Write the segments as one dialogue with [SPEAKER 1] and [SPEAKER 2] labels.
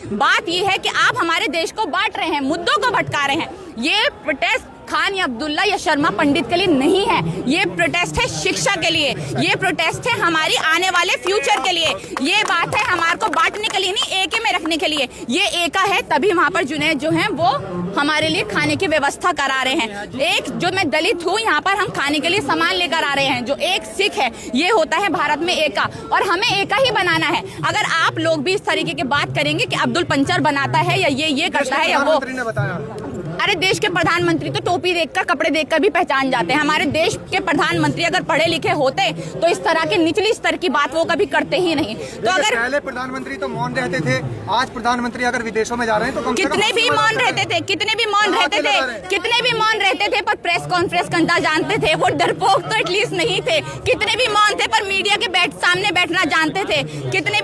[SPEAKER 1] बात ये है कि आप हमारे देश को बांट रहे हैं, मुद्दों को भटका रहे हैं। ये प्रोटेस्ट खान या अब्दुल्ला या शर्मा पंडित के लिए नहीं है, ये प्रोटेस्ट है शिक्षा के लिए, ये प्रोटेस्ट है हमारी आने वाले फ्यूचर के लिए। ये बात है हमारे को बांटने के लिए नहीं, एके में रखने के लिए। ये एका है तभी वहाँ पर जुनैद जो हैं वो हमारे लिए खाने की व्यवस्था करा रहे हैं। एक जो मैं दलित हूँ, यहाँ पर हम खाने के लिए सामान लेकर आ रहे हैं। जो एक सिख है, ये होता है भारत में एका, और हमें एका ही बनाना है। अगर आप लोग भी इस तरीके की बात करेंगे कि अब्दुल पंचर बनाता है या ये करता है या वो, अरे देश के प्रधानमंत्री तो टोपी देखकर, कपड़े देखकर भी पहचान जाते हैं। हमारे देश के प्रधानमंत्री अगर पढ़े लिखे होते तो इस तरह के निचली स्तर की बात वो कभी करते ही नहीं। तो अगर
[SPEAKER 2] पहले प्रधानमंत्री तो मौन रहते थे, आज प्रधानमंत्री अगर विदेशों में जा रहे हैं तो
[SPEAKER 1] कितने भी मौन रहते थे, कितने भी मौन रहते थे, पर प्रेस कॉन्फ्रेंस करना जानते थे। वो डरपोक तो एटलीस्ट नहीं थे। कितने भी मौन थे पर मीडिया के सामने बैठना जानते थे। कितने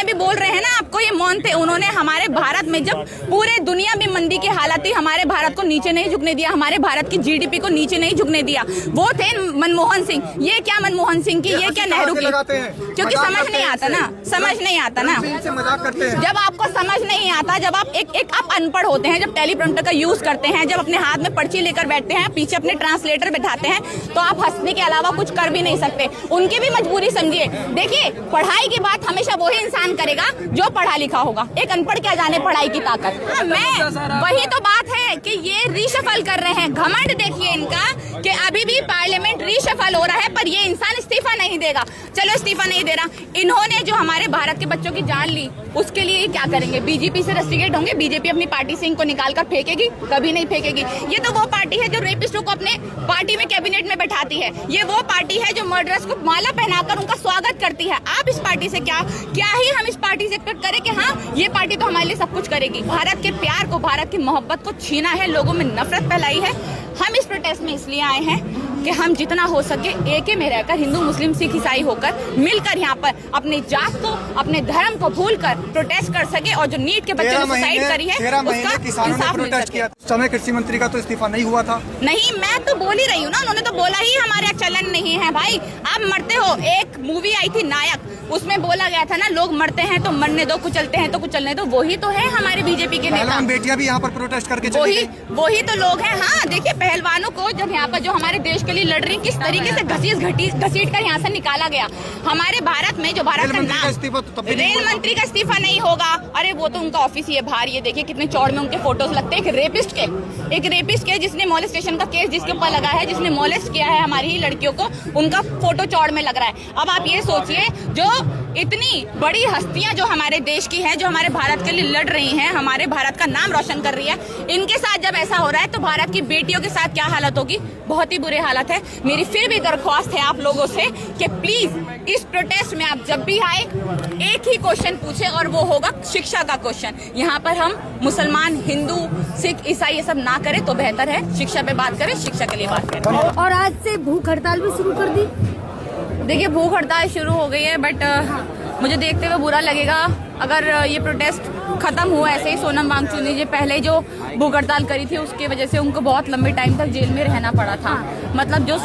[SPEAKER 1] भी बोल रहे हैं ना, आपको ये मौन थे। उन्होंने हमारे भारत में, जब पूरे दुनिया में मंदी की हालत थी, हमारे भारत को नीचे नहीं झुकने दिया, हमारे भारत की जीडीपी को नीचे नहीं झुकने दिया। वो थे मनमोहन सिंह। ये क्या मनमोहन सिंह की, ये क्या नेहरू की, क्योंकि समझ नहीं आता ना, जब आपको समझ नहीं आता, जब आप आप अनपढ़ होते हैं, जब टेलीप्रॉम्प्टर का यूज करते हैं, जब अपने हाथ में पर्ची लेकर बैठते हैं, पीछे अपने ट्रांसलेटर बैठाते हैं, तो आप हंसने के अलावा कुछ कर भी नहीं सकते। उनकी भी मजबूरी समझिए। देखिए, पढ़ाई की बात हमेशा वही इंसान करेगा जो पढ़ा लिखा होगा। एक अनपढ़ क्या जाने पढ़ाई की ताकत। वही तो बात है कि ये रीशफल कर रहे हैं। घमंड देखिए इनका कि अभी भी पार्लियामेंट रीशफल हो रहा है, पर ये इंसान इस्तीफा नहीं देगा। चलो इस्तीफा नहीं दे रहा, इन्होंने जो हमारे भारत के बच्चों की जान ली, उसके लिए क्या करेंगे? बीजेपी से रस्टिकेट होंगे? बीजेपी अपनी पार्टी से इनको निकाल कर फेंकेगी? कभी नहीं फेंकेगी। ये तो वो पार्टी है जो रेपिस्टों को अपने पार्टी में कैबिनेट में बैठाती है। ये वो पार्टी है जो मर्डरर्स को माला पहनाकर उनका स्वागत करती है। आप इस पार्टी से क्या ही हम इस पार्टी से एक्सपेक्ट करें कि हाँ, ये पार्टी तो हमारे लिए सब कुछ करेगी। भारत के प्यार को, भारत की मोहब्बत को छीना है, लोगों में नफरत फैलाई है। हम इस प्रोटेस्ट में इसलिए आए हैं कि हम जितना हो सके एके में रहकर, हिंदू मुस्लिम सिख ईसाई होकर मिलकर यहाँ पर अपनी जात को, अपने धर्म को भूलकर प्रोटेस्ट कर सके, और जो नीट के बच्चों ने सुसाइड करी है उसका इंसाफ मिल सके।
[SPEAKER 2] समय कृषि मंत्री का तो इस्तीफा नहीं हुआ था।
[SPEAKER 1] नहीं, मैं तो बोल ही रही हूँ ना, उन्होंने तो बोला ही हमारे यहाँ चलन नहीं है। भाई आप मरते हो। एक मूवी आई थी नायक, उसमें बोला गया था ना, लोग मरते हैं तो मरने दो, कुचलते हैं तो कुचलने दो। वही तो है हमारे बीजेपी के नेता।
[SPEAKER 2] बेटियां भी यहाँ पर प्रोटेस्ट करके
[SPEAKER 1] वही तो लोग हैं। हाँ, देखिए पहलवानों को जब यहाँ पर जो हमारे देश के लिए लड़ रही, किस तरीके से घसीट कर यहाँ से निकाला गया। हमारे भारत में जो भारत का नाम, रेल मंत्री का इस्तीफा नहीं होगा। अरे वो तो उनका ऑफिस ही है बाहर। ये देखिए कितने चौड़ में उनके फोटोज लगते हैं। एक रेपिस्ट के जिसने मोलेस्टेशन का केस जिसके ऊपर लगा है, जिसने मोलेस्ट किया है हमारी ही लड़कियों को, उनका फोटो चौड़ में लग रहा है। अब आप ये सोचिए, जो इतनी बड़ी हस्तियां जो हमारे देश की हैं, जो हमारे भारत के लिए लड़ रही हैं, हमारे भारत का नाम रोशन कर रही है, इनके साथ जब ऐसा हो रहा है तो भारत की बेटियों के साथ क्या हालत होगी? बहुत ही बुरे हालत है। मेरी फिर भी दरख्वास्त है आप लोगों से कि प्लीज इस प्रोटेस्ट में आप जब भी आए, एक ही क्वेश्चन पूछे, और वो होगा शिक्षा का क्वेश्चन। यहाँ पर हम मुसलमान, हिंदू, सिख, ईसाई ये सब ना करें तो बेहतर है। शिक्षा पे बात करें, शिक्षा के लिए बात करें।
[SPEAKER 3] और आज से भूख हड़ताल भी शुरू कर दी।
[SPEAKER 1] देखिए, भूख हड़ताल शुरू हो गई है, बट मुझे देखते हुए बुरा लगेगा अगर ये प्रोटेस्ट खत्म हुआ ऐसे ही। सोनम वांगचुक जी पहले जो भूख हड़ताल करी थी, उसकी वजह से उनको बहुत लंबे टाइम तक जेल में रहना पड़ा था। मतलब जो